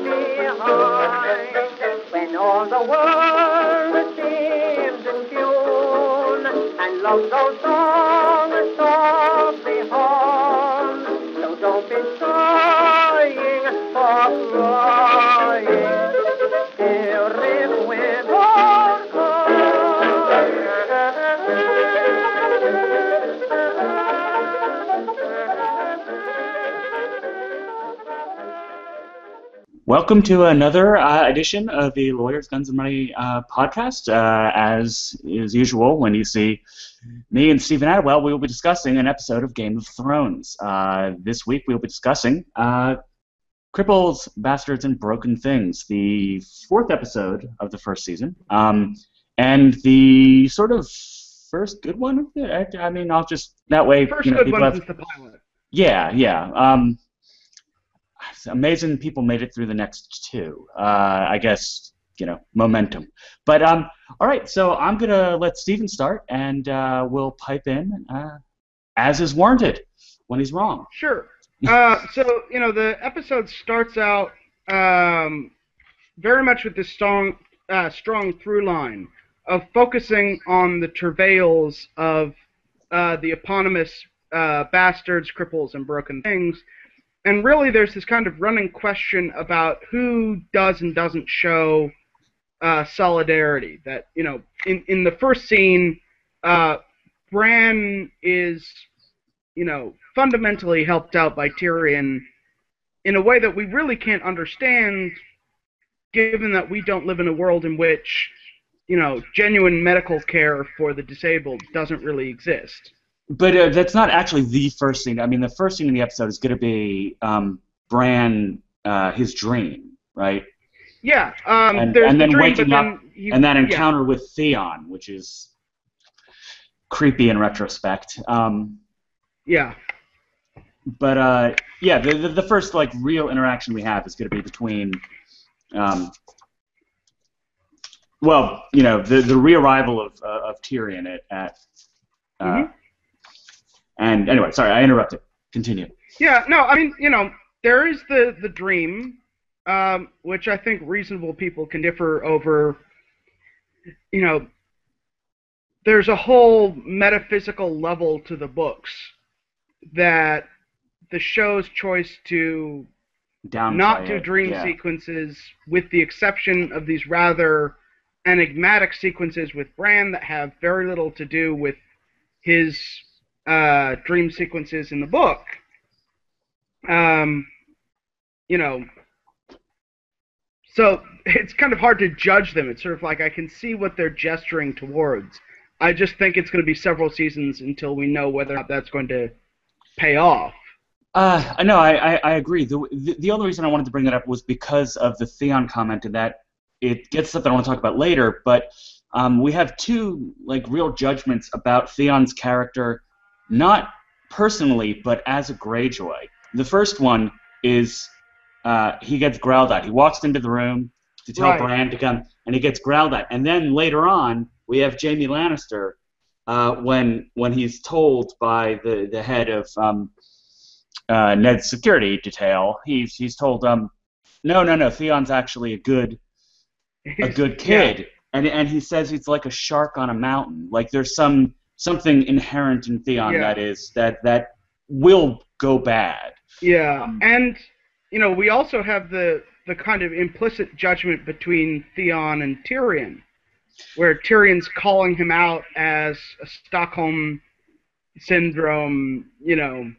behind. When all the world seems in tune, and love goes on softly home. So don't be sighing or crying, dear, if winter comes. Welcome to another edition of the Lawyers, Guns, and Money podcast. As is usual, when you see me and Stephen Adwell, we will be discussing an episode of Game of Thrones. This week we will be discussing Cripples, Bastards, and Broken Things, the fourth episode of the first season, and the sort of first good one of it. I mean, I'll just, that way, first you know, good people one have... since the pilot. Yeah. It's amazing people made it through the next two. I guess, you know, momentum. But, all right, so I'm going to let Stephen start, and we'll pipe in as is warranted when he's wrong. Sure. So, you know, the episode starts out very much with this strong through line of focusing on the travails of the eponymous Bastards, Cripples, and Broken Things. And really, there's this kind of running question about who does and doesn't show solidarity. That, you know, in the first scene, Bran is, you know, fundamentally helped out by Tyrion in a way that we really can't understand, given that we don't live in a world in which, you know, genuine medical care for the disabled doesn't really exist. But that's not actually the first scene. I mean, the first scene in the episode is going to be Bran, his dream, right? Yeah. And there's then the dream, waking but up, then and that encounter with Theon, which is creepy in retrospect. Yeah. But yeah, the first like real interaction we have is going to be between, well, you know, the rearrival of Tyrion at And anyway, sorry, I interrupted. Continue. Yeah, no, I mean, you know, there is the dream, which I think reasonable people can differ over. You know, there's a whole metaphysical level to the books that the show's choice to not do dream sequences, with the exception of these rather enigmatic sequences with Bran that have very little to do with his dream sequences in the book. You know, so it's kind of hard to judge them. It's sort of like I can see what they're gesturing towards. I just think it's going to be several seasons until we know whether or not that's going to pay off. No, I agree. The only reason I wanted to bring that up was because of the Theon comment, and that it gets something I want to talk about later, but we have two like real judgments about Theon's character, not personally, but as a Greyjoy. The first one is he gets growled at. He walks into the room to tell Bran to come, and he gets growled at. And then later on, we have Jaime Lannister when he's told by the head of Ned's security detail. He's told no, Theon's actually a good kid. Yeah. And he says he's like a shark on a mountain. Like there's something inherent in Theon that will go bad. Yeah, and you know, we also have the kind of implicit judgment between Theon and Tyrion, where Tyrion's calling him out as a Stockholm syndrome, you know,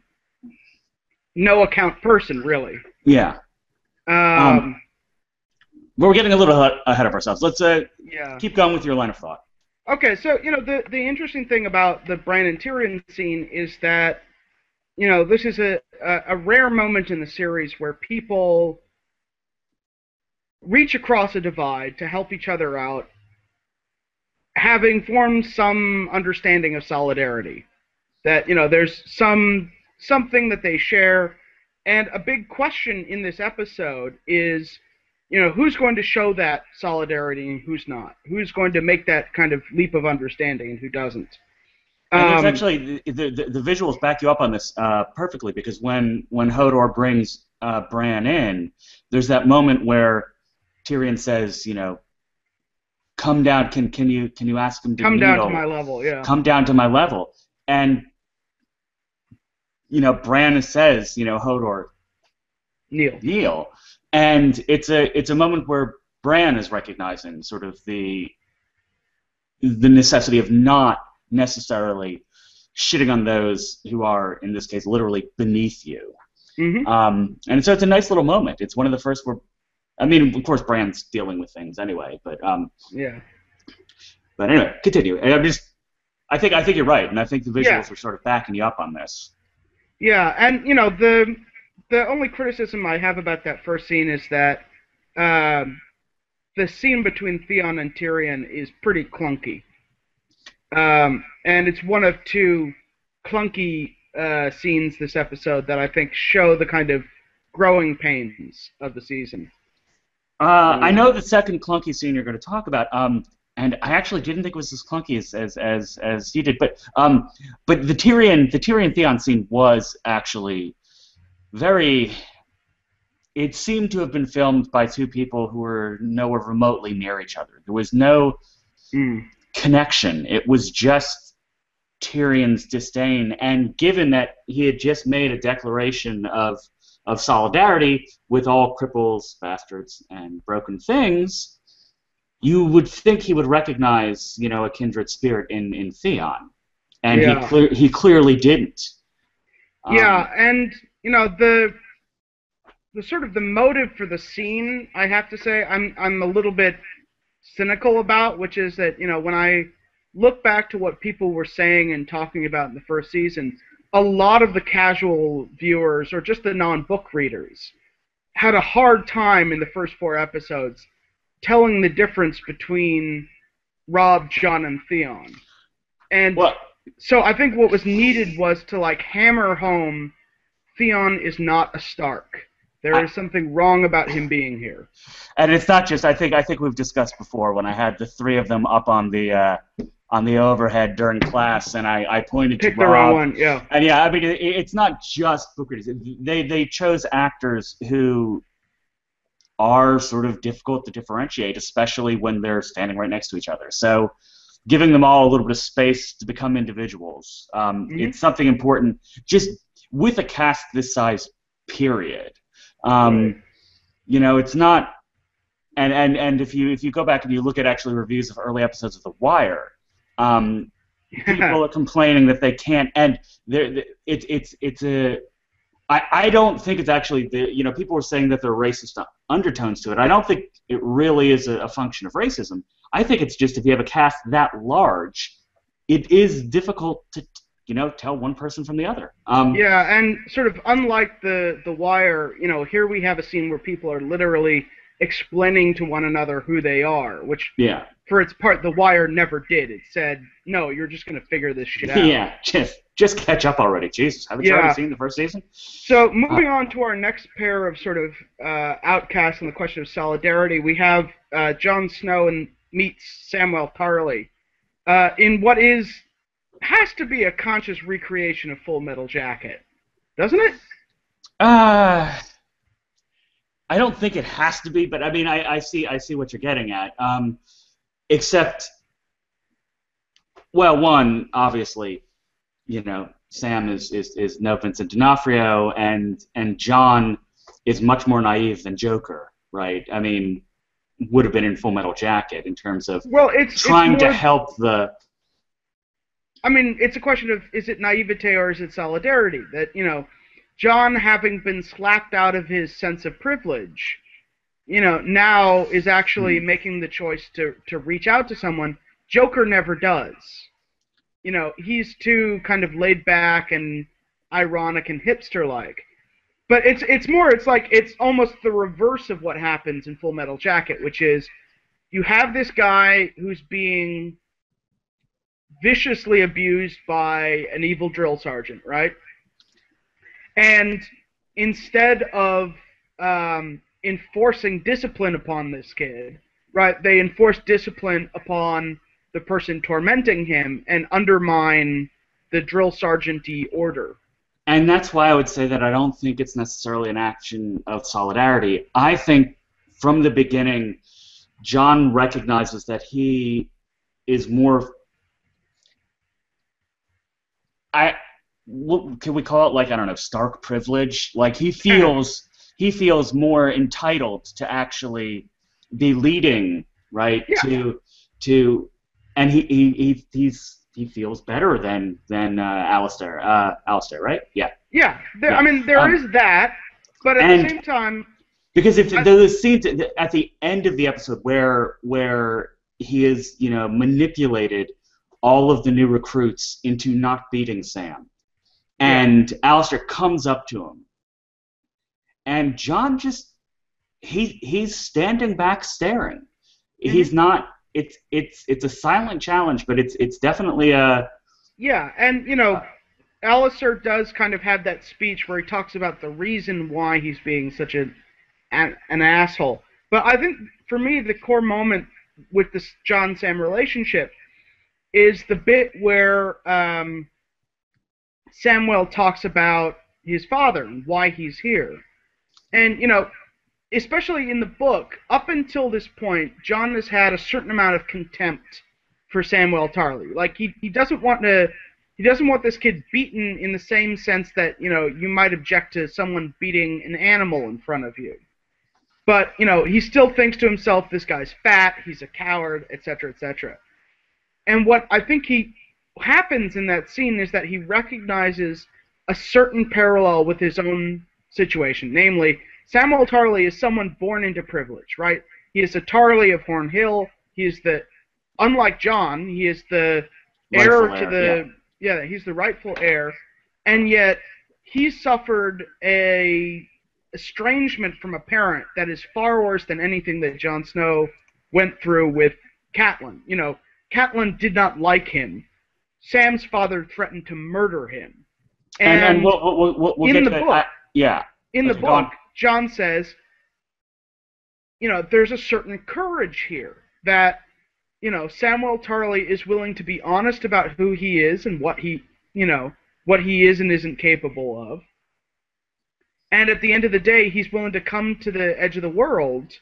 no account person, really. Yeah. We're getting a little ahead of ourselves. Let's keep going with your line of thought. Okay, so, you know, the interesting thing about the Bran and Tyrion scene is that, you know, this is a rare moment in the series where people reach across a divide to help each other out, having formed some understanding of solidarity. That, you know, there's something that they share, and a big question in this episode is, you know, who's going to show that solidarity and who's not? Who's going to make that kind of leap of understanding and who doesn't? And there's actually the visuals back you up on this perfectly, because when Hodor brings Bran in, there's that moment where Tyrion says, come down. Can you ask him to Come kneel? down to my level, yeah. Come down to my level. And Bran says, Hodor, kneel. And it's a moment where Bran is recognizing sort of the necessity of not necessarily shitting on those who are, in this case, literally beneath you. Mm-hmm. And so it's a nice little moment. It's one of the first where, I mean, of course, Bran's dealing with things anyway, but yeah. But anyway, continue. And I think you're right, and I think the visuals are sort of backing you up on this. Yeah, and the only criticism I have about that first scene is that the scene between Theon and Tyrion is pretty clunky. And it's one of two clunky scenes this episode that I think show the kind of growing pains of the season. I know the second clunky scene you're going to talk about, and I actually didn't think it was as clunky as you did, but the Tyrion Theon scene was actually very. It seemed to have been filmed by two people who were nowhere remotely near each other. There was no connection. It was just Tyrion's disdain, and given that he had just made a declaration of solidarity with all cripples, bastards, and broken things, you would think he would recognize, a kindred spirit in Theon, and he clearly didn't. And the sort of the motive for the scene, I have to say, I'm a little bit cynical about, which is that, when I look back to what people were saying and talking about in the first season, a lot of the casual viewers, or just the non-book readers, had a hard time in the first 4 episodes telling the difference between Robb, Jon, and Theon. And so I think what was needed was to, hammer home Theon is not a Stark. There is something wrong about him being here. And it's not just, I think we've discussed before when I had the 3 of them up on the overhead during class, and I pointed to Robb. Pick the wrong one, yeah. And yeah, I mean, it's not just book readers. They chose actors who are sort of difficult to differentiate, especially when they're standing right next to each other. So giving them all a little bit of space to become individuals, it's something important just with a cast this size, period. It's not, and if you go back and you look at actually reviews of early episodes of The Wire, people are complaining that they can't, and I don't think it's actually people were saying that there are racist undertones to it. I don't think it really is a function of racism. I think it's just if you have a cast that large, it is difficult to tell one person from the other. And sort of unlike the Wire, here we have a scene where people are literally explaining to one another who they are, which for its part, The Wire never did. It said, no, you're just going to figure this shit out. Yeah, just catch up already. Jesus, haven't you already seen the first season? So moving on to our next pair of sort of outcasts on the question of solidarity, we have Jon Snow meets Samwell Tarly in what has to be a conscious recreation of Full Metal Jacket, doesn't it? I don't think it has to be, but I mean, I see what you're getting at. Except, well, one, obviously, Sam is no Vincent D'Onofrio, and Jon is much more naive than Joker, right? I mean, would have been in Full Metal Jacket in terms of trying to help the. I mean, it's a question of, is it naivete or is it solidarity? That, Jon, having been slapped out of his sense of privilege, now is actually making the choice to reach out to someone. Joker never does. He's too kind of laid back and ironic and hipster-like. But it's almost the reverse of what happens in Full Metal Jacket, which is you have this guy who's being viciously abused by an evil drill sergeant, right? And instead of enforcing discipline upon this kid, right, they enforce discipline upon the person tormenting him and undermine the drill sergeant-y order. And that's why I would say that I don't think it's necessarily an action of solidarity. I think from the beginning, John recognizes that he is more. What can we call it? Like, I don't know, stark privilege. Like he feels more entitled to actually be leading, right? Yeah. And he feels better than Alistair. Alistair, right? Yeah. Yeah. Yeah. I mean, there is that, but at the same time, because if the scene at the end of the episode where he is, manipulated all of the new recruits into not beating Sam, and Alistair comes up to him, and John just he's standing back staring. Mm-hmm. He's not. It's a silent challenge, but it's definitely a. Yeah, and Alistair does kind of have that speech where he talks about the reason why he's being such an asshole. But I think for me the core moment with this John-Sam relationship is the bit where Samwell talks about his father and why he's here. And, especially in the book, up until this point, John has had a certain amount of contempt for Samwell Tarly. Like, he doesn't want this kid beaten in the same sense that, you might object to someone beating an animal in front of you. But, he still thinks to himself, this guy's fat, he's a coward, etc., etc. And what I think happens in that scene is that he recognizes a certain parallel with his own situation. Namely, Samwell Tarly is someone born into privilege, right? He is a Tarly of Horn Hill. He is unlike John, he is the heir to the... Yeah, he's the rightful heir. And yet, he suffered a estrangement from a parent that is far worse than anything that Jon Snow went through with Catelyn. Catelyn did not like him. Sam's father threatened to murder him. And we'll in get the to book, that. In the book, John says, there's a certain courage here that, Samwell Tarly is willing to be honest about who he is and what he is and isn't capable of. And at the end of the day, he's willing to come to the edge of the world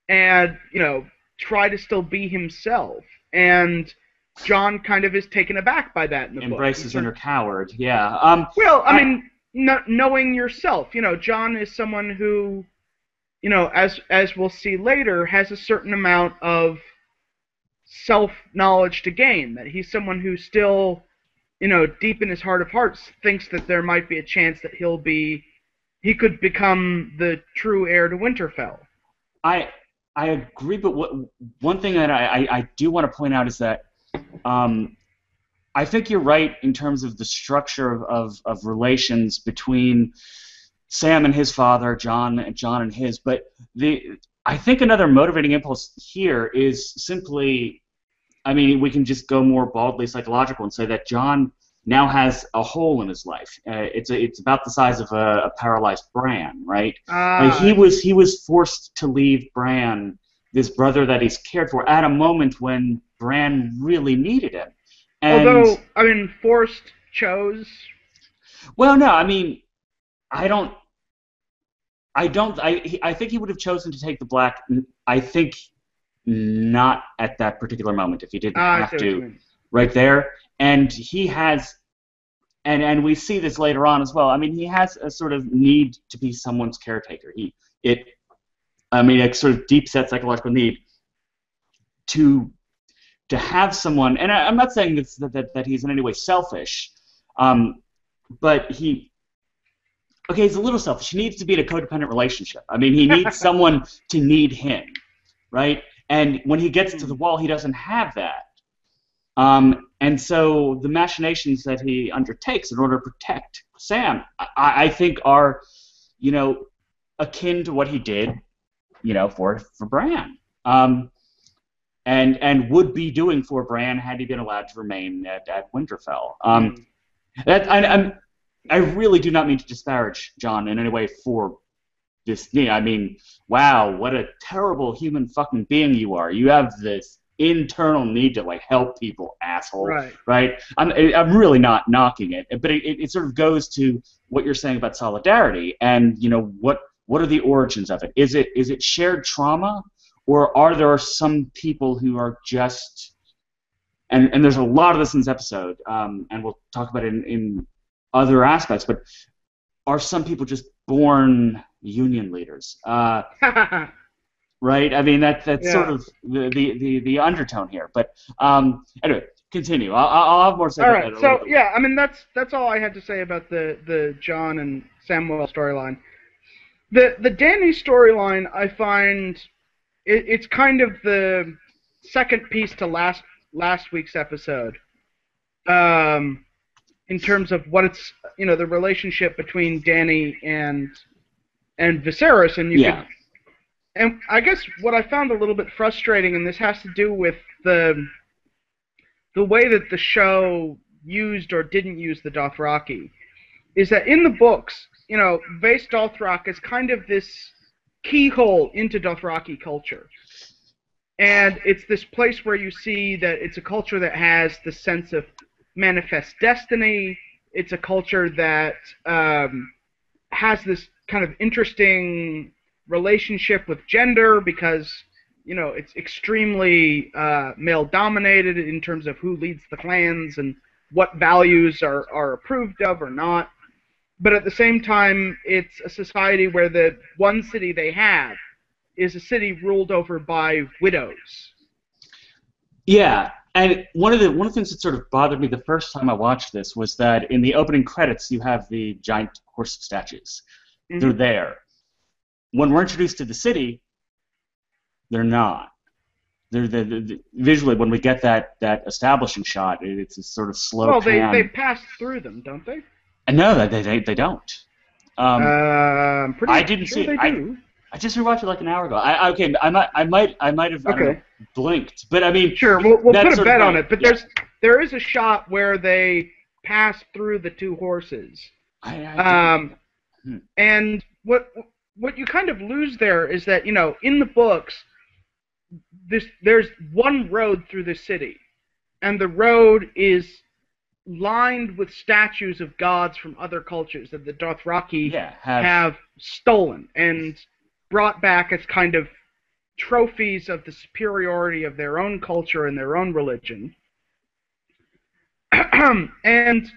and, try to still be himself. And John kind of is taken aback by that in the book. Embraces inner coward, yeah. Knowing yourself. John is someone who, as we'll see later, has a certain amount of self-knowledge to gain. That he's someone who still, deep in his heart of hearts, thinks that there might be a chance that he could become the true heir to Winterfell. I agree, but one thing that I do want to point out is that I think you're right in terms of the structure of relations between Sam and his father, John and his, but I think another motivating impulse here is simply, we can just go more baldly psychological and say that John now has a hole in his life. It's about the size of a paralyzed Bran, right? He was forced to leave Bran, this brother that he's cared for, at a moment when Bran really needed him. And, although, forced chose. Well, no, I think he would have chosen to take the Black. I think not at that particular moment if he didn't have to. Right there, and he has, and we see this later on as well. He has a sort of need to be someone's caretaker. A sort of deep-set psychological need to have someone. And I'm not saying that he's in any way selfish, but he's a little selfish. He needs to be in a codependent relationship. He needs someone to need him, right? And when he gets to the wall, he doesn't have that. And so the machinations that he undertakes in order to protect Sam, I think are, akin to what he did, for Bran. And would be doing for Bran had he been allowed to remain at Winterfell. I really do not mean to disparage John in any way for this. Wow, what a terrible human fucking being you are. You have this internal need to like help people, asshole. Right. Right? I'm really not knocking it, but it sort of goes to what you're saying about solidarity, and what are the origins of it? Is it shared trauma, or are there some people who are just and there's a lot of this in this episode, and we'll talk about it in other aspects, but are some people just born union leaders? Right? I mean, that's Yeah. sort of the undertone here. But anyway, continue. I'll have more to say All about right. that. So yeah, I mean that's all I had to say about the John and Samuel storyline. The Danny storyline, I find it's kind of the second piece to last week's episode. In terms of what it's the relationship between Danny and Viserys, and and I guess what I found a little bit frustrating, and this has to do with the way that the show used or didn't use the Dothraki, is that in the books, Vaes Dothrak is kind of this keyhole into Dothraki culture. And it's this place where you see that it's a culture that has the sense of manifest destiny. It's a culture that has this kind of interesting relationship with gender because, it's extremely male-dominated in terms of who leads the clans and what values are approved of or not. But at the same time, it's a society where the one city they have is a city ruled over by widows. Yeah, and one of the things that sort of bothered me the first time I watched this was that in the opening credits you have the giant horse statues. Mm-hmm. They're there. When we're introduced to the city, they're not. They're visually, when we get that establishing shot, it's a sort of slow pan. Well, they pass through them, don't they? No, they don't. I'm pretty I didn't sure see it. They do. I just rewatched it like an hour ago. I might have blinked, but I mean, sure, we'll put a bet on it. But yeah. there is a shot where they pass through the two horses, and what you kind of lose there is that in the books, there's one road through the city, and the road is lined with statues of gods from other cultures that the Dothraki have stolen and brought back as kind of trophies of the superiority of their own culture and their own religion. And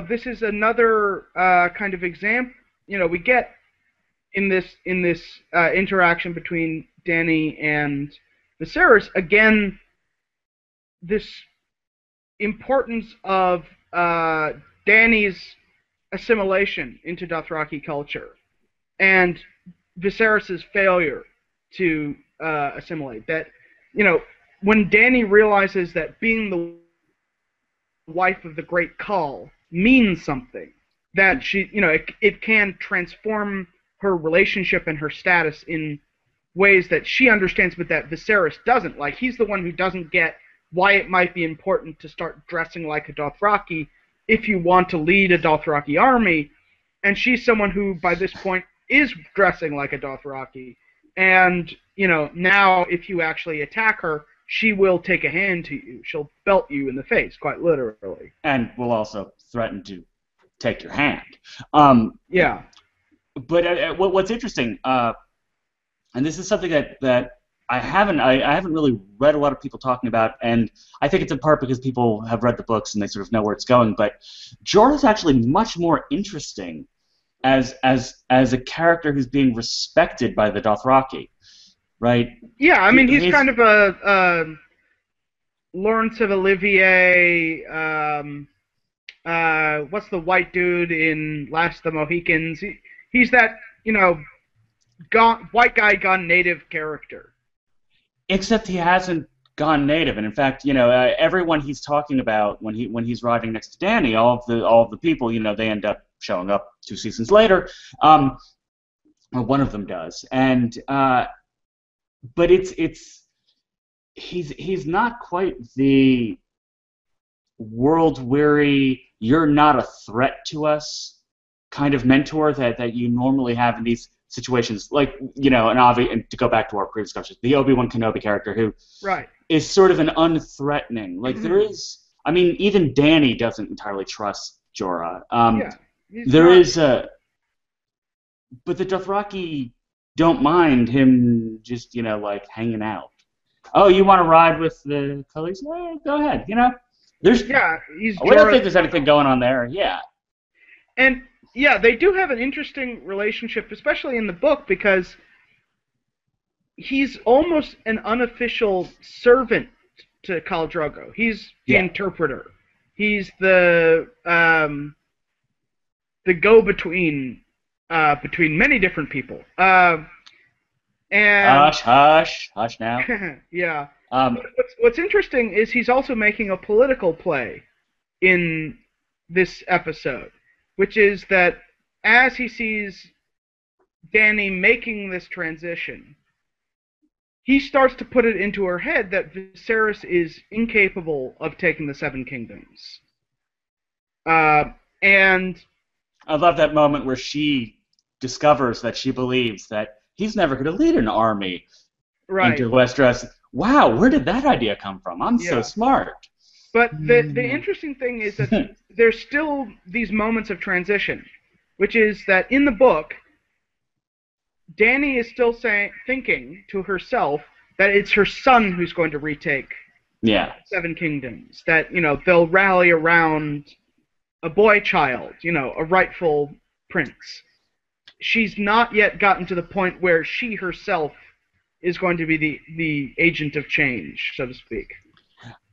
this is another kind of example. We get in this interaction between Dany and Viserys again this importance of Dany's assimilation into Dothraki culture and Viserys' failure to assimilate. That, when Dany realizes that being the wife of the Great Khal means something, that she, it can transform her relationship and her status in ways that she understands, but that Viserys doesn't. Like, he's the one who doesn't get why it might be important to start dressing like a Dothraki if you want to lead a Dothraki army, and she's someone who, by this point, is dressing like a Dothraki, and, now if you actually attack her, she will take a hand to you. She'll belt you in the face, quite literally. And will also threaten to take your hand. Yeah. But what's interesting, and this is something that I haven't really read a lot of people talking about, and I think it's in part because people have read the books and they sort of know where it's going. But Jorah's actually much more interesting as a character who's being respected by the Dothraki, right? Yeah, I mean he's kind of a Laurence of Olivier. What's the white dude in Last of the Mohicans? He's that white guy gone native character. Except he hasn't gone native, and in fact, everyone he's talking about when he's riding next to Dany, all of the people, they end up showing up 2 seasons later. Or one of them does, and but he's not quite the world-weary, you're not a threat to us kind of mentor that you normally have in these situations, like, and to go back to our previous discussion, the Obi-Wan Kenobi character who Right. is sort of an unthreatening. Like there is, I mean, even Danny doesn't entirely trust Jorah. But the Dothraki don't mind him just, like hanging out. Oh, you want to ride with the Khaleesi? Well, go ahead. We don't think there's anything going on there. Yeah. And yeah, they do have an interesting relationship, especially in the book, because he's almost an unofficial servant to Khal Drogo. He's the interpreter. He's the go-between between many different people. And hush now. Yeah. What's interesting is he's also making a political play in this episode, which is that as he sees Dany making this transition, he starts to put it into her head that Viserys is incapable of taking the Seven Kingdoms. And I love that moment where she discovers that she believes that he's never going to lead an army into Westeros. Wow, where did that idea come from? I'm so smart. But the interesting thing is that there's still these moments of transition, which is that in the book, Dany is still thinking to herself that it's her son who's going to retake Seven Kingdoms. That, they'll rally around a boy child, a rightful prince. She's not yet gotten to the point where she herself is going to be the agent of change, so to speak.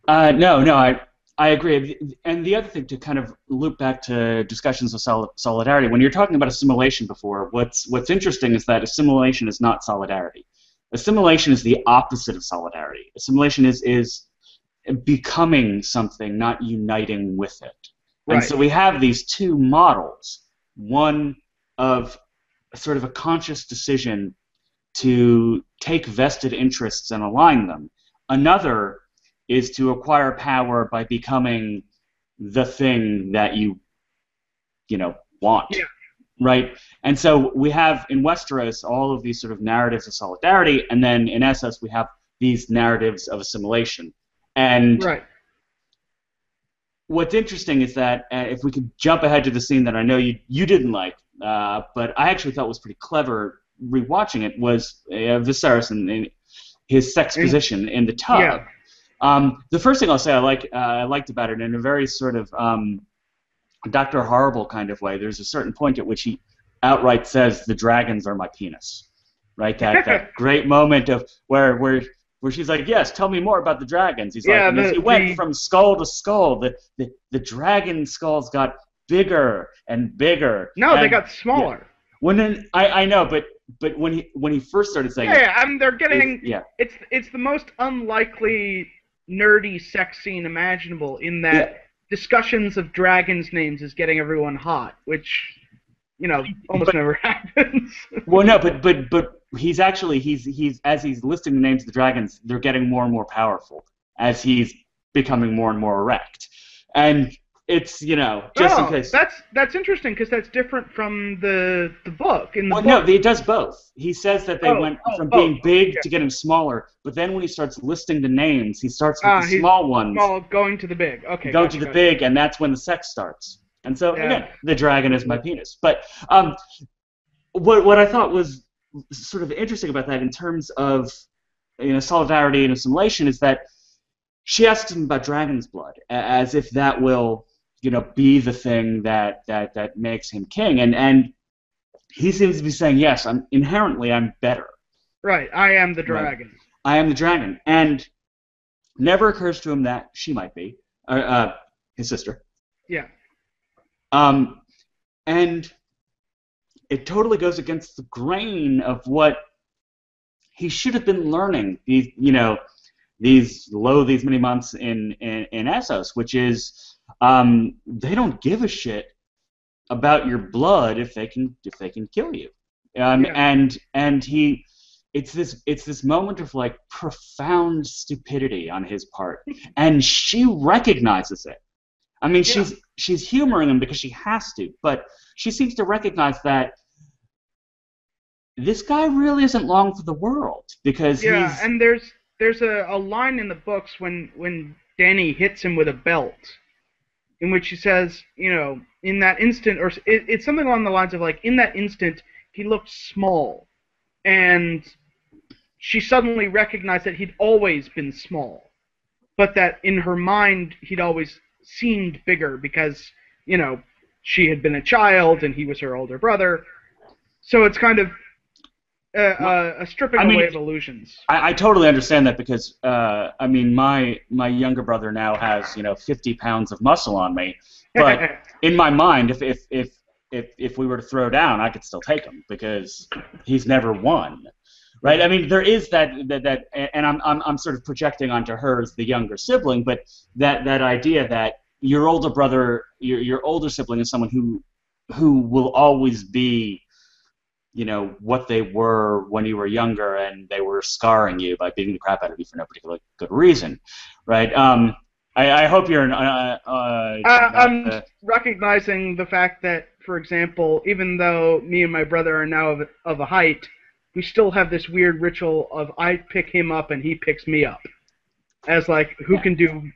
No, I agree. And the other thing, to kind of loop back to discussions of solidarity, when you're talking about assimilation before, what's interesting is that assimilation is not solidarity. Assimilation is the opposite of solidarity. Assimilation is becoming something, not uniting with it. And so we have these two models, one of sort of a conscious decision to take vested interests and align them. Another is to acquire power by becoming the thing that you want, right? And so we have in Westeros all of these sort of narratives of solidarity, and then in Essos we have these narratives of assimilation. And what's interesting is that if we could jump ahead to the scene that I know you didn't like, but I actually thought was pretty clever rewatching it, was Viserys and his sex position in the tub. Yeah. The first thing I'll say I liked about it in a very sort of Dr. Horrible kind of way. There's a certain point at which he outright says, "The dragons are my penis," right? That great moment of where she's like, "Yes, tell me more about the dragons." He's like, and as he went from skull to skull, the dragon skulls got bigger and bigger. No, they got smaller. I know, but when he first started saying, I mean, they're getting it's the most unlikely nerdy sex scene imaginable, in that discussions of dragons' names is getting everyone hot, which almost never happens. Well, no, but he's as he's listing the names of the dragons, they're getting more and more powerful as he's becoming more and more erect, and it's just in case. That's interesting, because that's different from the book. In the book. No, it does both. He says that they went from being big to getting smaller, but then when he starts listing the names, he starts with the small ones. Going to the big. Okay. Going to the big, and that's when the sex starts. And so again, the dragon is my penis. But what I thought was sort of interesting about that, in terms of solidarity and assimilation, is that she asks him about dragon's blood, as if that will be the thing that makes him king, and he seems to be saying, yes, I'm better. Right, I am the dragon. Right. I am the dragon, and never occurs to him that she might be his sister. Yeah. And it totally goes against the grain of what he should have been learning these many months in Essos, which is they don't give a shit about your blood if they can kill you. And it's this moment of like profound stupidity on his part, and she recognizes it. I mean, she's humoring him because she has to, but she seems to recognize that this guy really isn't long for the world because Yeah, he's and there's a line in the books when Danny hits him with a belt, in which he says, in that instant, or it's something along the lines of like, in that instant, he looked small, and she suddenly recognized that he'd always been small, but that in her mind he'd always seemed bigger because, she had been a child and he was her older brother. So it's kind of a stripping away of illusions. I totally understand that because my younger brother now has 50 pounds of muscle on me, but in my mind, if we were to throw down, I could still take him because he's never won, right? I mean, there is that, and I'm sort of projecting onto her as the younger sibling, but that idea that your older brother, your older sibling is someone who will always be what they were when you were younger, and they were scarring you by beating the crap out of you for no particular good reason, right? I hope you're. I'm recognizing the fact that, for example, even though me and my brother are now of a height, we still have this weird ritual of I pick him up and he picks me up, as like who can do,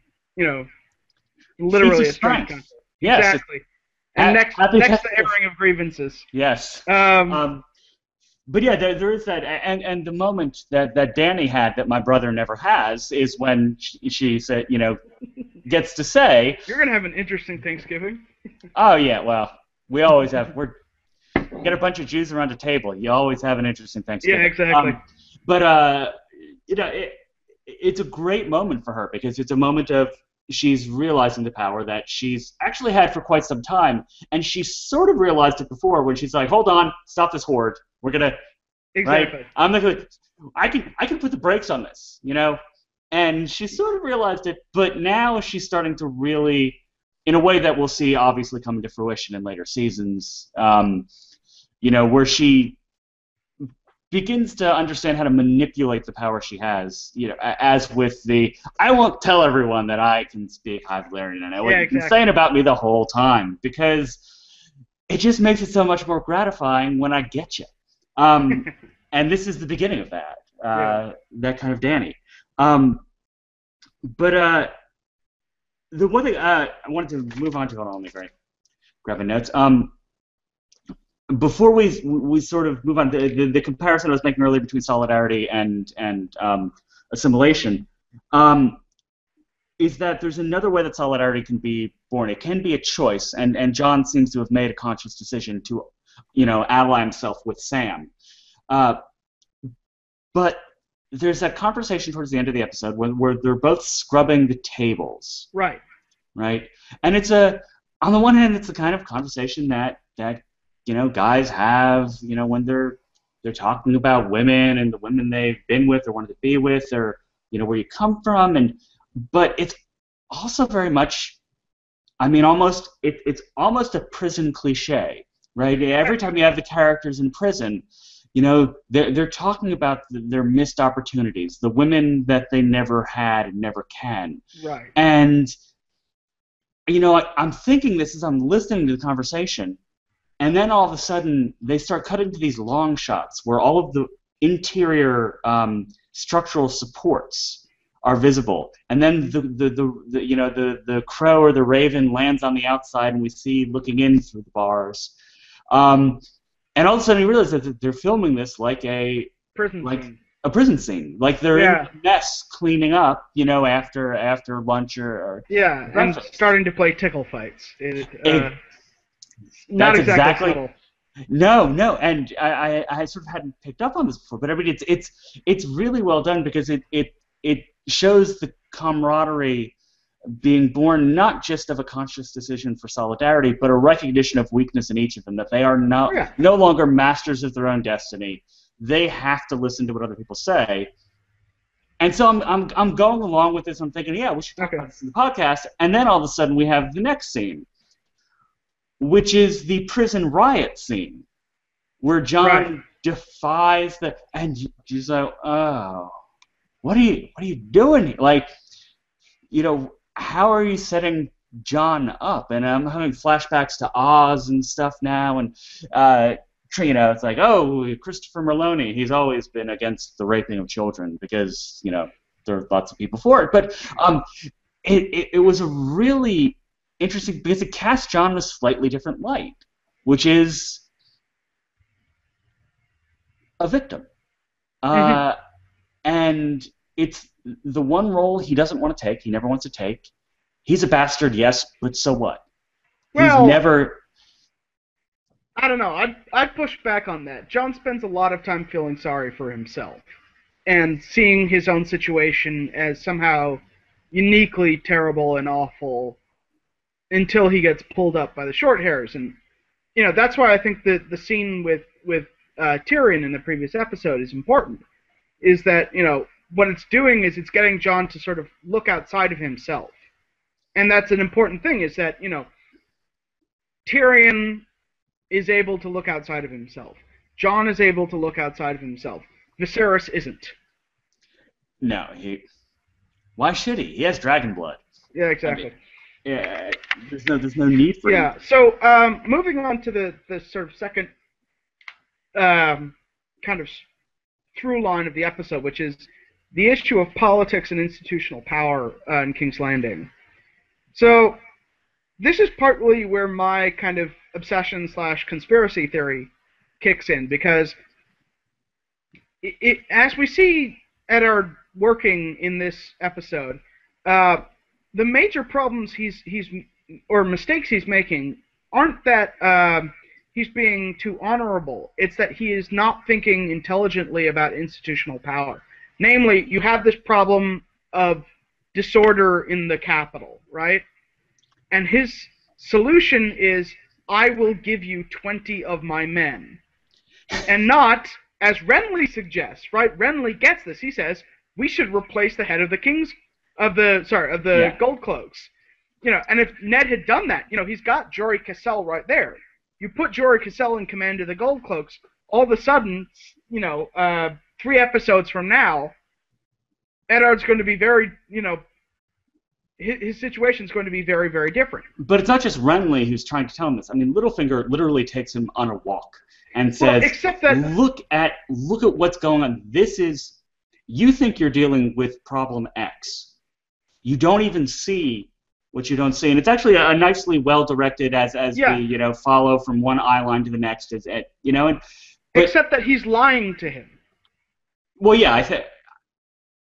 literally a strength contest. Yes, exactly. And next the airing of grievances. Yes. But yeah, there is that, and the moment that Danny had that my brother never has is when she said, gets to say, "You're gonna have an interesting Thanksgiving." Oh yeah, well, we always have. We get a bunch of Jews around a table. You always have an interesting Thanksgiving. Yeah, exactly. But it's a great moment for her because it's a moment of she's realizing the power that she's actually had for quite some time, and she sort of realized it before when she's like, "Hold on, stop this horde. We're gonna exactly. Right? I'm not gonna. I can put the brakes on this, And she sort of realized it, but now she's starting to really, in a way that we'll see obviously coming to fruition in later seasons, where she begins to understand how to manipulate the power she has, as with the, I won't tell everyone that I can speak High Valyrian, and what you've been saying about me the whole time, because it just makes it so much more gratifying when I get you. And this is the beginning of that, that kind of Danny. But the one thing I wanted to move on to, hold on, let me grab my notes. Before we sort of move on, the comparison I was making earlier between solidarity and assimilation is that there's another way that solidarity can be born. It can be a choice, and John seems to have made a conscious decision to, ally himself with Sam. But there's that conversation towards the end of the episode where they're both scrubbing the tables. Right. Right. And on the one hand, it's the kind of conversation that guys have, when they're talking about women and the women they've been with or wanted to be with, or where you come from, but it's also very much, it's almost a prison cliche, right? Every time you have the characters in prison, they're talking about their missed opportunities, the women that they never had and never can. Right. And I'm thinking this as I'm listening to the conversation. And then all of a sudden, they start cutting to these long shots where all of the interior structural supports are visible, and then the crow or the raven lands on the outside, and we see looking in through the bars. And all of a sudden, you realize that they're filming this like a prison scene, like they're in a mess cleaning up, after lunch or and starting to play tickle fights. Not exactly subtle. No, and I sort of hadn't picked up on this before, but it's really well done because it shows the camaraderie being born not just of a conscious decision for solidarity, but a recognition of weakness in each of them, that they are no longer masters of their own destiny. They have to listen to what other people say. And so I'm going along with this. I'm thinking, we should talk about this in the podcast. And then all of a sudden we have the next scene, which is the prison riot scene, where John defies and she's like, oh, what are you doing here? Like, how are you setting John up? And I'm having flashbacks to Oz and stuff now, and you know, it's like, oh, Christopher Maloney, he's always been against the raping of children because, you know, there are lots of people for it. But it was a really interesting because it cast John in a slightly different light, which is a victim. And it's the one role he doesn't want to take. He never wants to take. He's a bastard, yes, but so what? Well, He's never... I don't know. I'd push back on that. John spends a lot of time feeling sorry for himself and seeing his own situation as somehow uniquely terrible and awful until he gets pulled up by the short hairs. And, you know, that's why I think that the scene with Tyrion in the previous episode is important, is that, you know, what it's doing is it's getting John to sort of look outside of himself. And that's an important thing, is that, you know, Tyrion is able to look outside of himself. John is able to look outside of himself. Viserys isn't. No, why should he? He has dragon blood. Yeah, exactly. I mean, yeah, there's no need for him. Yeah, so moving on to the sort of second kind of through line of the episode, which is the issue of politics and institutional power in King's Landing. So this is partly where my kind of obsession/conspiracy theory kicks in, because as we see Eddard working in this episode, the major problems or mistakes he's making aren't that he's being too honorable. It's that he is not thinking intelligently about institutional power. Namely, you have this problem of disorder in the capital, right? And his solution is, I will give you 20 of my men. And not, as Renly suggests, right? Renly gets this. He says, we should replace the head of the Gold Cloaks. You know, and if Ned had done that, you know, he's got Jory Cassell right there. You put Jory Cassell in command of the Gold Cloaks, all of a sudden, you know, 3 episodes from now, Eddard's going to be very, you know, his situation is going to be very, very different. But it's not just Renly who's trying to tell him this. I mean, Littlefinger literally takes him on a walk and says, look at what's going on. This is, you think you're dealing with problem X. You don't even see what you don't see. And it's actually a nicely well-directed as we, you know, follow from one eye line to the next. You know, except that he's lying to him. Well, yeah, I think...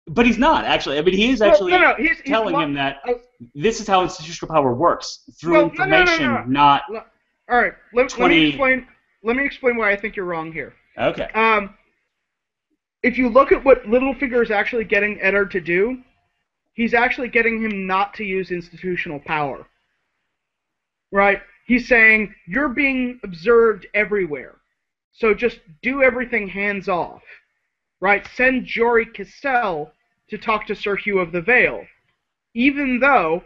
But he's not, actually. I mean, he is actually he's telling him that this is how institutional power works, through information, not... All right, let me explain why I think you're wrong here. Okay. If you look at what Littlefinger is actually getting Eddard to do, he's actually getting him not to use institutional power. Right? He's saying, you're being observed everywhere, so just do everything hands off. Right? Send Jory Cassell to talk to Sir Hugh of the Vale. Even though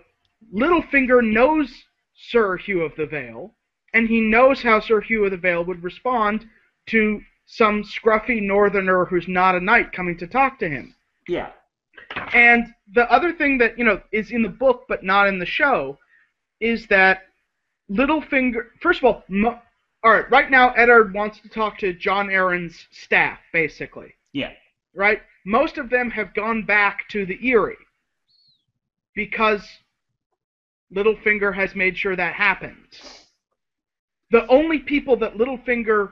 Littlefinger knows Sir Hugh of the Vale, and he knows how Sir Hugh of the Vale would respond to some scruffy northerner who's not a knight coming to talk to him. Yeah. And the other thing that, you know, is in the book but not in the show is that Littlefinger... First of all, all right, right now Eddard wants to talk to Jon Arryn's staff, basically. Yeah. Right? Most of them have gone back to the Eyrie because Littlefinger has made sure that happens. The only people that Littlefinger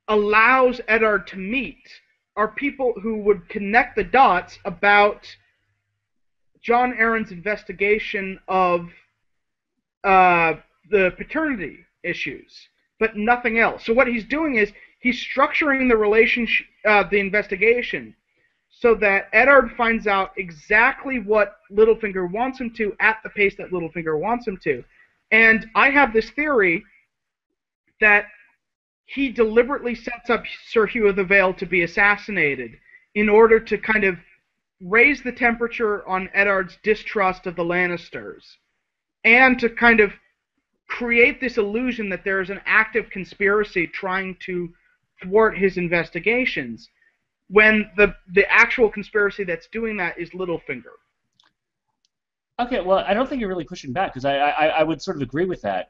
allows Eddard to meet are people who would connect the dots about Jon Arryn's investigation of the paternity issues, but nothing else. So what he's doing is he's structuring the relationship, the investigation, so that Eddard finds out exactly what Littlefinger wants him to at the pace that Littlefinger wants him to. And I have this theory that he deliberately sets up Sir Hugh of the Vale to be assassinated in order to kind of raise the temperature on Eddard's distrust of the Lannisters, and to kind of create this illusion that there is an active conspiracy trying to thwart his investigations, when the actual conspiracy that's doing that is Littlefinger. Okay, well, I don't think you're really pushing back, because I would sort of agree with that.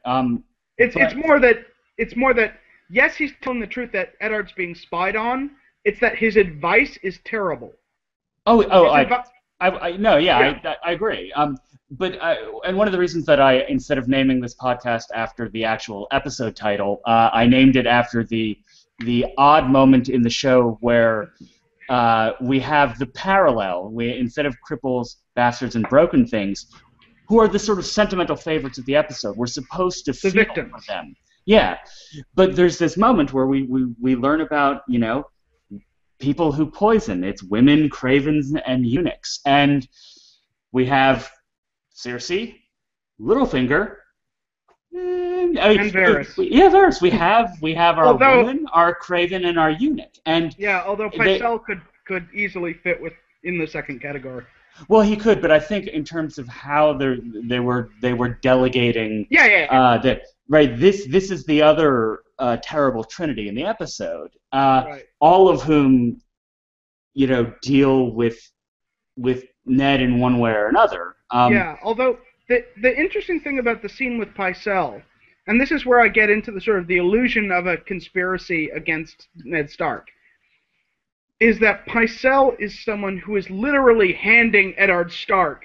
It's more that yes, he's telling the truth that Eddard's being spied on. It's that his advice is terrible. Oh, no, Yeah. I agree. And one of the reasons that instead of naming this podcast after the actual episode title, I named it after the odd moment in the show where we have the parallel. Instead of Cripples, Bastards, and Broken Things, who are the sort of sentimental favorites of the episode, we're supposed to feel victims. for them. Yeah, but there's this moment where we learn about, people who poison. It's women, cravens, and eunuchs. And we have Cersei, Littlefinger, and Varys. Varys. We have our women, our craven, and our eunuch. And yeah, although Pycelle could easily fit in the second category. Well, he could, but I think in terms of how they were delegating. Yeah. Right. This is the other terrible trinity in the episode. Right. All of whom, deal with Ned in one way or another. Yeah. Although the interesting thing about the scene with Pycelle, and this is where I get into the sort of the illusion of a conspiracy against Ned Stark, is that Pycelle is someone who is literally handing Eddard Stark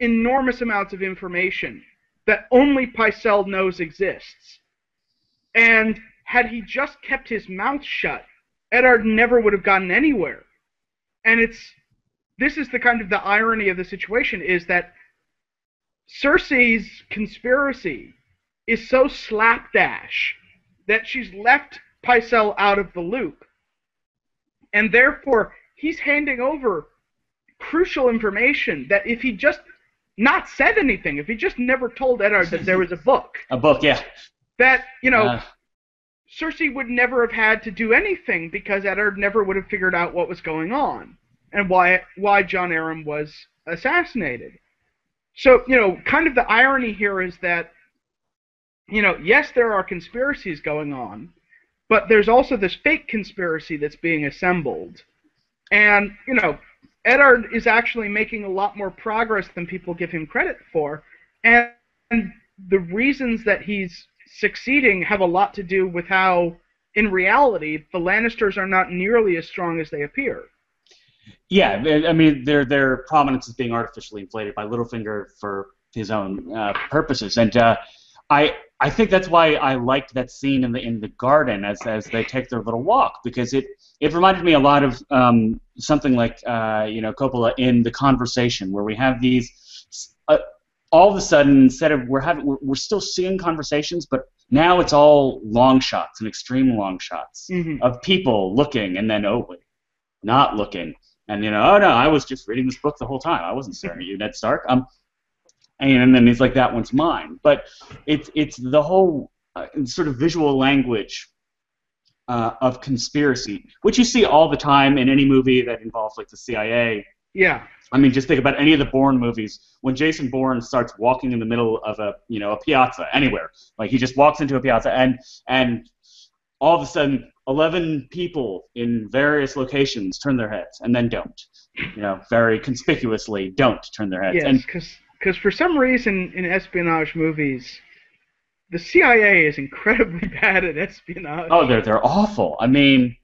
enormous amounts of information that only Pycelle knows exists. And had he just kept his mouth shut, Eddard never would have gotten anywhere. And this is the kind of the irony of the situation, is that Cersei's conspiracy is so slapdash that she's left Pycelle out of the loop. And therefore, he's handing over crucial information that if he just not said anything, if he just never told Eddard that there was a book. A book, yeah. That, Cersei would never have had to do anything because Eddard never would have figured out what was going on and why Jon Arryn was assassinated. So, kind of the irony here is that, yes, there are conspiracies going on, but there's also this fake conspiracy that's being assembled. And, Eddard is actually making a lot more progress than people give him credit for. And the reasons that he's succeeding have a lot to do with how, in reality, the Lannisters are not nearly as strong as they appear. Yeah, I mean, their prominence is being artificially inflated by Littlefinger for his own purposes. And I think that's why I liked that scene in the garden as they take their little walk, because it reminded me a lot of something like Coppola in The Conversation, where we have these all of a sudden, instead of we're still seeing conversations, but now it's all long shots and extreme long shots of people looking and then wait, not looking, and oh no, I was just reading this book the whole time. I wasn't staring at you, Ned Stark. And then he's like, that one's mine. But it's the whole sort of visual language of conspiracy, which you see all the time in any movie that involves like the CIA. Yeah. I mean, just think about any of the Bourne movies. When Jason Bourne starts walking in the middle of a piazza anywhere, like he just walks into a piazza, and all of a sudden 11 people in various locations turn their heads and then don't. Very conspicuously don't turn their heads. Yes, because for some reason in espionage movies, the CIA is incredibly bad at espionage. Oh, they're awful. I mean,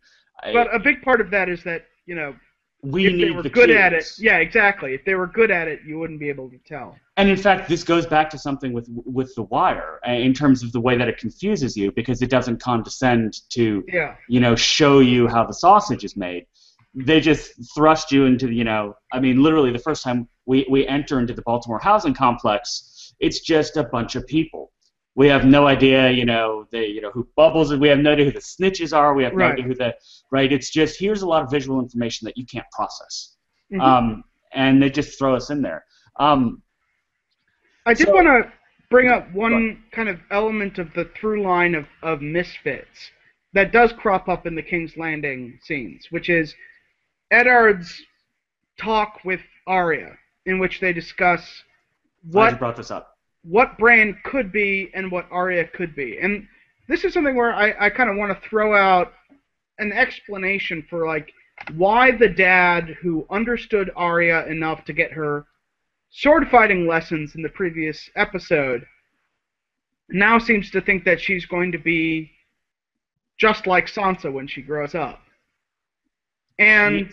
but a big part of that is that if they were good at it. Yeah, exactly. If they were good at it, you wouldn't be able to tell. And in fact, this goes back to something with The Wire in terms of the way that it confuses you, because it doesn't condescend to show you how the sausage is made. They just thrust you into I mean, literally the first time we enter into the Baltimore housing complex, it's just a bunch of people. We have no idea, who Bubbles is. We have no idea who the snitches are. We have no idea who it's just, here's a lot of visual information that you can't process. And they just throw us in there. I did want to bring up one kind of element of the through line of misfits that does crop up in the King's Landing scenes, which is Eddard's talk with Arya, in which they discuss Glad you brought this up. What Bran could be and what Arya could be. And this is something where I kind of want to throw out an explanation for why the dad who understood Arya enough to get her sword fighting lessons in the previous episode now seems to think that she's going to be just like Sansa when she grows up. And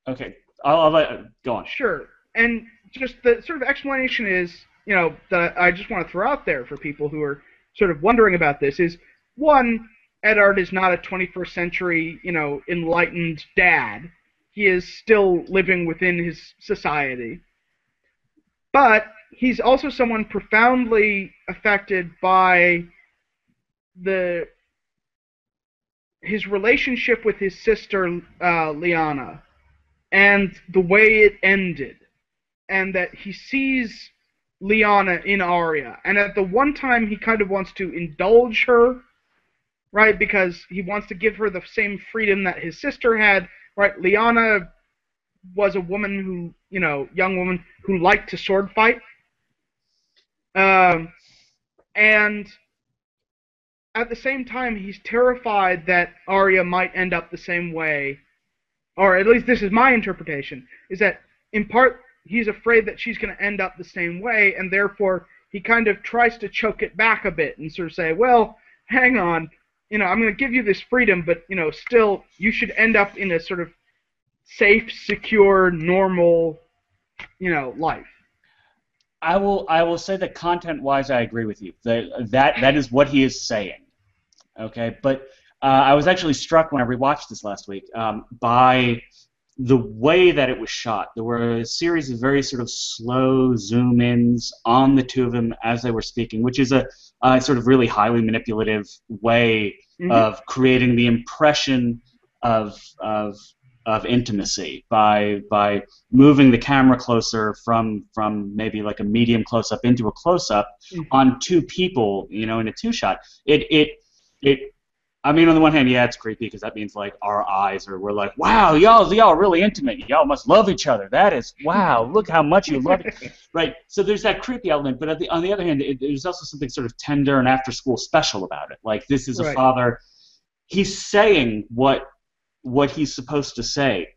okay, I'll let go on. sure, and just the sort of explanation is, that I just want to throw out there for people who are sort of wondering about this is, one, Eddard is not a 21st century, enlightened dad. He is still living within his society. But he's also someone profoundly affected by his relationship with his sister Lyanna and the way it ended, and that he sees Lyanna in Arya, and at the one time he kind of wants to indulge her, right, because he wants to give her the same freedom that his sister had, right? Lyanna was a woman who, young woman who liked to sword fight, and at the same time he's terrified that Arya might end up the same way, or at least this is my interpretation, is that in part he's afraid that she's going to end up the same way, and therefore he kind of tries to choke it back a bit and sort of say, well, hang on, I'm going to give you this freedom, but, still you should end up in a sort of safe, secure, normal, life. I will say that content-wise, I agree with you. That is what he is saying. Okay, but I was actually struck when I rewatched this last week by the way that it was shot. There were a series of very sort of slow zoom-ins on the two of them as they were speaking, which is a sort of really highly manipulative way of creating the impression of intimacy by moving the camera closer from maybe like a medium close-up into a close-up on two people, in a two-shot. I mean, on the one hand, yeah, it's creepy because that means like we're like, wow, y'all really intimate. Y'all must love each other. That is, wow, look how much you love it, right? So there's that creepy element, but on the other hand, there's also something sort of tender and after-school special about it. Like this is a father. He's saying what he's supposed to say,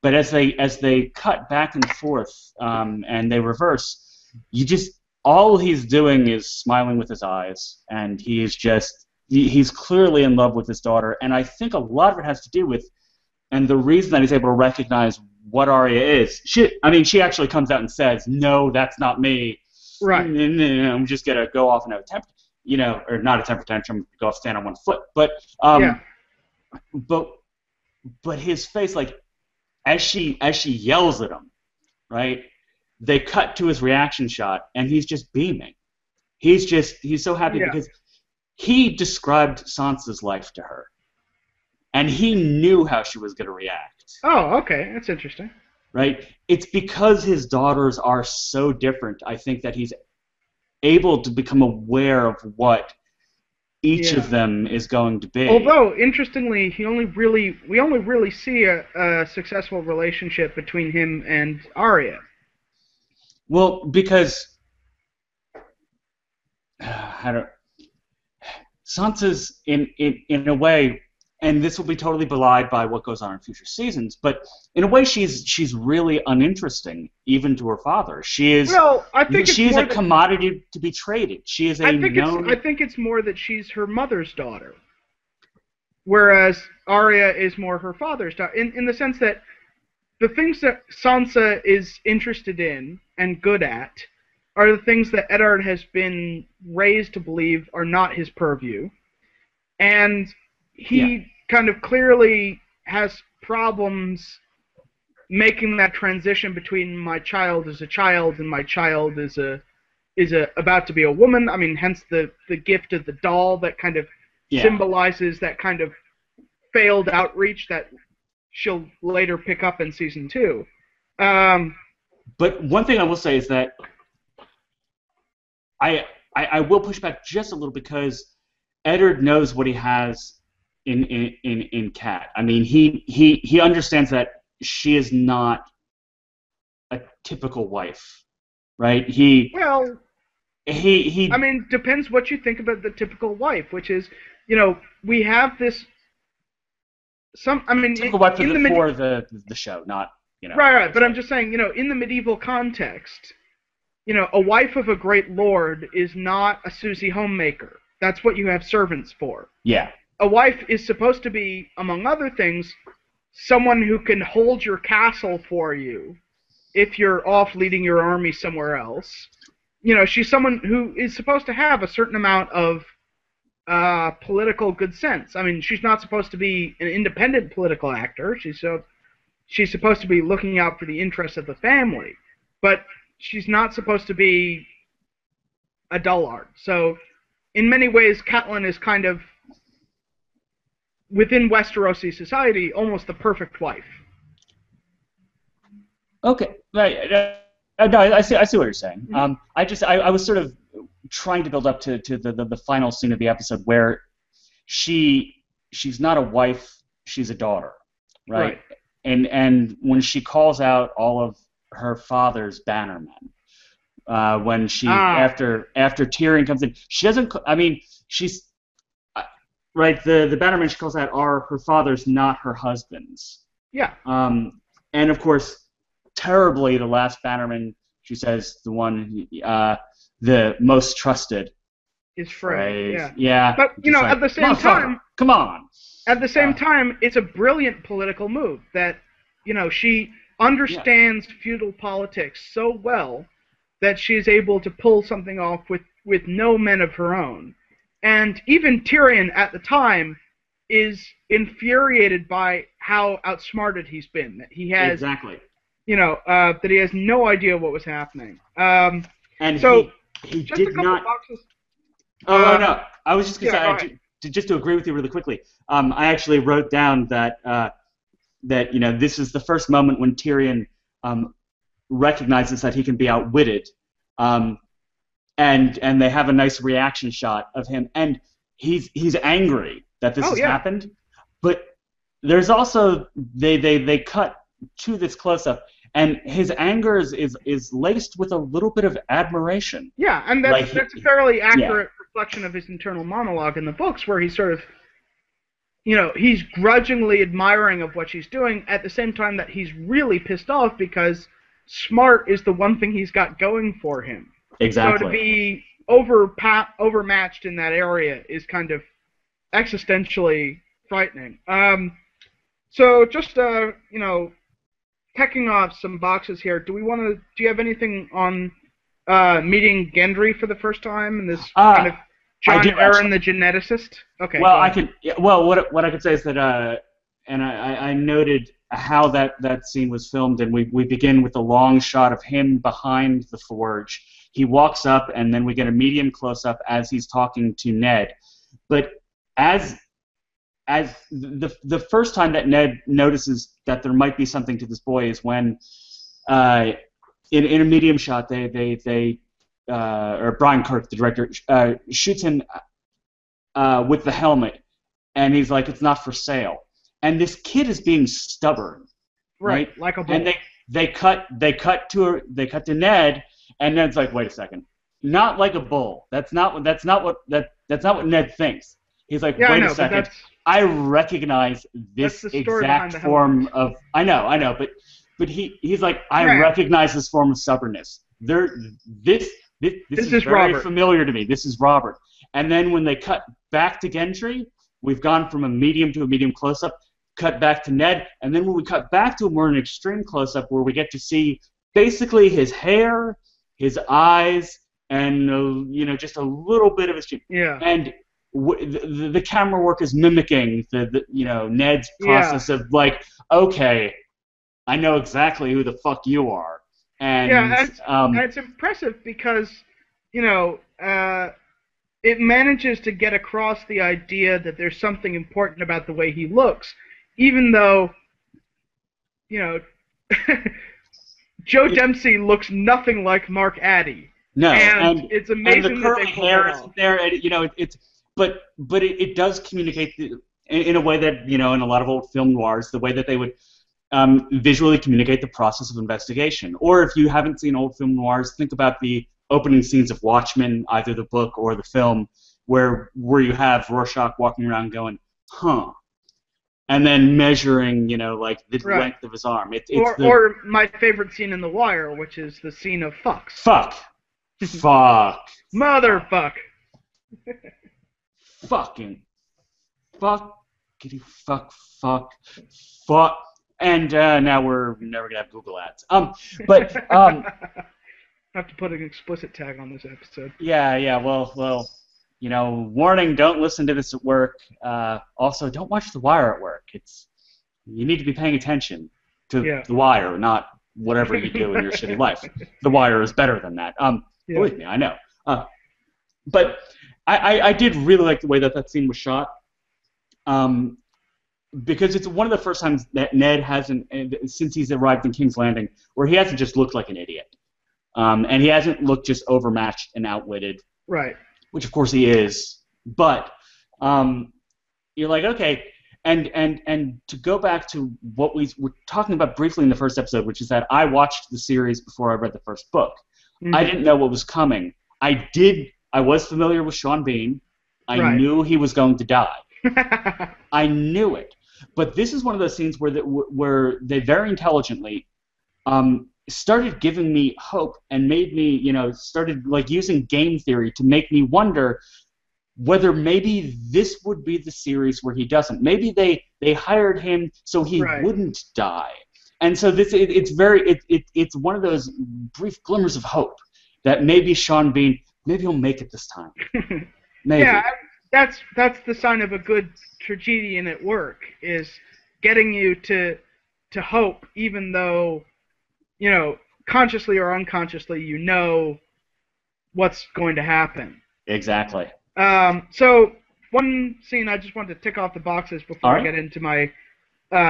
but as they cut back and forth and they reverse, all he's doing is smiling with his eyes, and he is just. He's clearly in love with his daughter, and I think a lot of it has to do with, and the reason that he's able to recognize what Arya is. She actually comes out and says, "No, that's not me. Right. I'm just gonna go off and have a temper, or not a temper tantrum, go off stand on one foot." But but his face, like as she yells at him, right? They cut to his reaction shot, and he's just beaming. He's so happy because. He described Sansa's life to her, and he knew how she was going to react. Oh, okay. That's interesting. Right? It's because his daughters are so different, I think, that he's able to become aware of what each of them is going to be. Although, interestingly, we only really see a successful relationship between him and Arya. Well, because... Sansa's in a way, and this will be totally belied by what goes on in future seasons, but in a way she's really uninteresting, even to her father. She's a commodity to be traded. She is I think it's more that she's her mother's daughter, whereas Arya is more her father's daughter, in the sense that the things that Sansa is interested in and good at are the things that Eddard has been raised to believe are not his purview. And he kind of clearly has problems making that transition between my child is a child and my child is about to be a woman. I mean, hence the gift of the doll that kind of symbolizes that kind of failed outreach that she'll later pick up in season 2. But one thing I will say is that I will push back just a little because Eddard knows what he has in Kat. I mean, he understands that she is not a typical wife, right? I mean, depends what you think about the typical wife, which is, we have this. Typical wife for the show, not Right. But I'm just saying, in the medieval context. A wife of a great lord is not a Susie homemaker. That's what you have servants for. Yeah. a wife is supposed to be, among other things, someone who can hold your castle for you if you're off leading your army somewhere else. You know, she's someone who is supposed to have a certain amount of political good sense. I mean, she's not supposed to be an independent political actor. She's supposed to be looking out for the interests of the family, but she's not supposed to be a dullard. So, in many ways, Catelyn is kind of, within Westerosi society, almost the perfect wife. Okay, right. No, I see what you're saying. Mm-hmm. I was sort of trying to build up to the final scene of the episode where she's not a wife, she's a daughter, right? And when she calls out all of her father's bannermen, when she after Tyrion comes in, she doesn't. I mean, she's right. The bannermen she calls out are her father's, not her husband's. Yeah. And of course, terribly, the last bannerman, she says, the one, the most trusted. Is Frey. Yeah. Yeah. But you know, at the same time, come on. At the same time, it's a brilliant political move that, you know, she understands feudal politics so well that she's able to pull something off with no men of her own. And even Tyrion at the time is infuriated by how outsmarted he's been. That he has you know, that he has no idea what was happening. And so he just did a couple not. Boxes. No, I was just going to say, go just to agree with you really quickly. I actually wrote down that you know, this is the first moment when Tyrion recognizes that he can be outwitted, and they have a nice reaction shot of him, and he's angry that this has happened, but there's also they cut to this close-up, and his anger is laced with a little bit of admiration. Yeah, and that's a fairly accurate reflection of his internal monologue in the books, where he's sort of, you know, he's grudgingly admiring of what she's doing at the same time that he's really pissed off because smart is the one thing he's got going for him. Exactly. So to be overmatched in that area is kind of existentially frightening. So just you know, checking off some boxes here. Do you have anything on meeting Gendry for the first time and this kind of John Aaron the geneticist? Okay. Well, I can. Well, what I could say is that, and I noted how that scene was filmed, and we begin with a long shot of him behind the forge. He walks up, and then we get a medium close up as he's talking to Ned. But as the first time that Ned notices that there might be something to this boy is when, in a medium shot, or Brian Kirk, the director, shoots him with the helmet, and he's like, "It's not for sale." And this kid is being stubborn, right? Like a bull. And they cut to Ned, and Ned's like, "Wait a second, not like a bull. That's not what Ned thinks." He's like, "Wait a second. I recognize this exact form of." I know, but he's like, "I recognize this form of stubbornness. This is very Robert. familiar to me. This is Robert." And then when they cut back to Gendry, we've gone from a medium to a medium close-up, cut back to Ned, and then when we cut back to him, we're in an extreme close-up where we get to see basically his hair, his eyes, and you know, just a little bit of his cheek. Yeah. And the camera work is mimicking the you know, Ned's process of like, okay, I know exactly who the fuck you are. And and it's impressive because, you know, it manages to get across the idea that there's something important about the way he looks, even though, you know, Joe Dempsey looks nothing like Mark Addy. No, and it's amazing and the curly that they pulled hair it off. isn't there. And, you know, but it does communicate in a way that, you know, in a lot of old film noirs, the way that they would visually communicate the process of investigation. Or if you haven't seen old film noirs, think about the opening scenes of Watchmen, either the book or the film, where you have Rorschach walking around going, huh, and then measuring, you know, like the length of his arm. Or my favorite scene in The Wire, which is the scene of fucks. Fuck. Motherfuck. Fucking. fuckity fuck. And now we're never gonna have Google ads. But Have to put an explicit tag on this episode. yeah. Well, warning: don't listen to this at work. Also, don't watch The Wire at work. You need to be paying attention to The Wire, not whatever you do in your shitty life. The Wire is better than that. Believe me, I know. But I did really like the way that scene was shot. Because it's one of the first times that Ned hasn't, since he's arrived in King's Landing, where he hasn't just looked like an idiot. And he hasn't looked just overmatched and outwitted. Right. Which, of course, he is. But you're like, okay. And to go back to what we were talking about briefly in the first episode, which is that I watched the series before I read the first book. Mm-hmm. I didn't know what was coming. I was familiar with Sean Bean. I knew he was going to die. I knew it. But this is one of those scenes where they very intelligently started giving me hope and made me, started like using game theory to make me wonder whether maybe this would be the series where he doesn't. Maybe they hired him so he wouldn't die. And so it's one of those brief glimmers of hope that maybe Sean Bean, maybe he'll make it this time. Maybe. Yeah, that's the sign of a good tragedian at work, is getting you to hope, even though, consciously or unconsciously, what's going to happen. Exactly. So one scene I just wanted to tick off the boxes before I get into my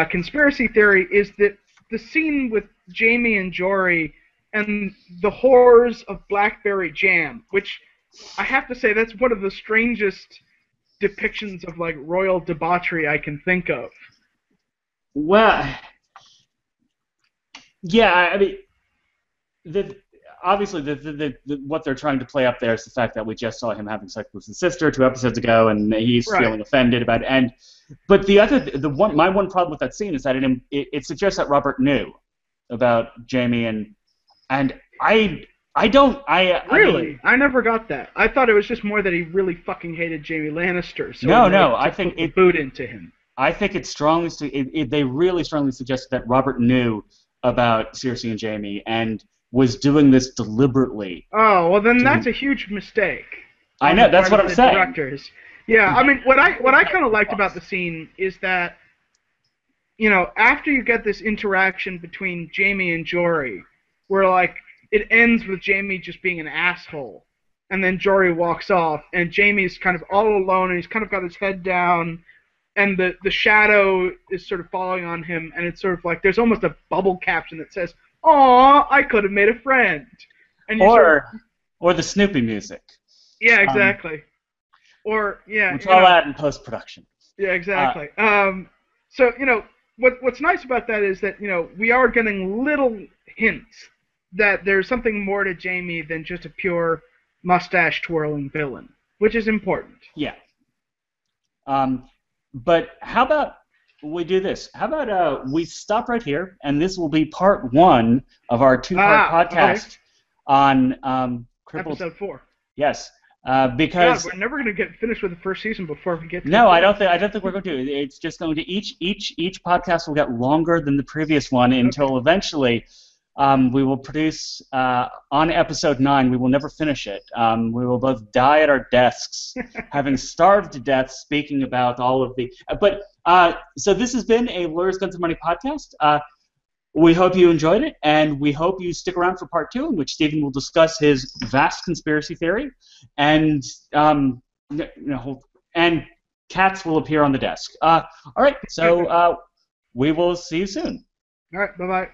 conspiracy theory is that the scene with Jamie and Jory and the horrors of blackberry jam, which I have to say that's one of the strangest depictions of like royal debauchery I can think of. Well, yeah, I mean, obviously what they're trying to play up there is the fact that we just saw him having sex with his sister 2 episodes ago, and he's feeling offended about it. But my one problem with that scene is that it suggests that Robert knew about Jamie, and I don't. I never got that. I thought it was just more that he really fucking hated Jamie Lannister. So I think it boot into him. I think it strongly. They really strongly suggested that Robert knew about Cersei and Jamie and was doing this deliberately. Oh well, then that's a huge mistake. I know. That's what I'm saying. Directors. Yeah, I mean, what I kind of liked about the scene is that, after you get this interaction between Jamie and Jory, where like it ends with Jamie just being an asshole, and then Jory walks off, and Jamie's kind of all alone, and he's kind of got his head down, and the shadow is sort of falling on him, and it's sort of like there's almost a bubble caption that says, "Aw, I could have made a friend." And or the Snoopy music. Yeah, exactly. Which I'll add in post-production. Yeah, exactly. So what's nice about that is that we are getting little hints that there's something more to Jamie than just a pure mustache-twirling villain, which is important. Yeah. But how about we do this? How about we stop right here, and this will be part 1 of our 2-part podcast on Cripples. Episode 4. Yes. Because God, we're never going to get finished with the first season before we get to I don't think we're going to. It's just going to each podcast will get longer than the previous one until eventually we will produce on episode 9. We will never finish it. We will both die at our desks, having starved to death, speaking about all of the. So this has been a Lawyers, Guns, and Money podcast. We hope you enjoyed it, and we hope you stick around for part 2, in which Stephen will discuss his vast conspiracy theory, and and cats will appear on the desk. All right, so we will see you soon. All right, bye-bye.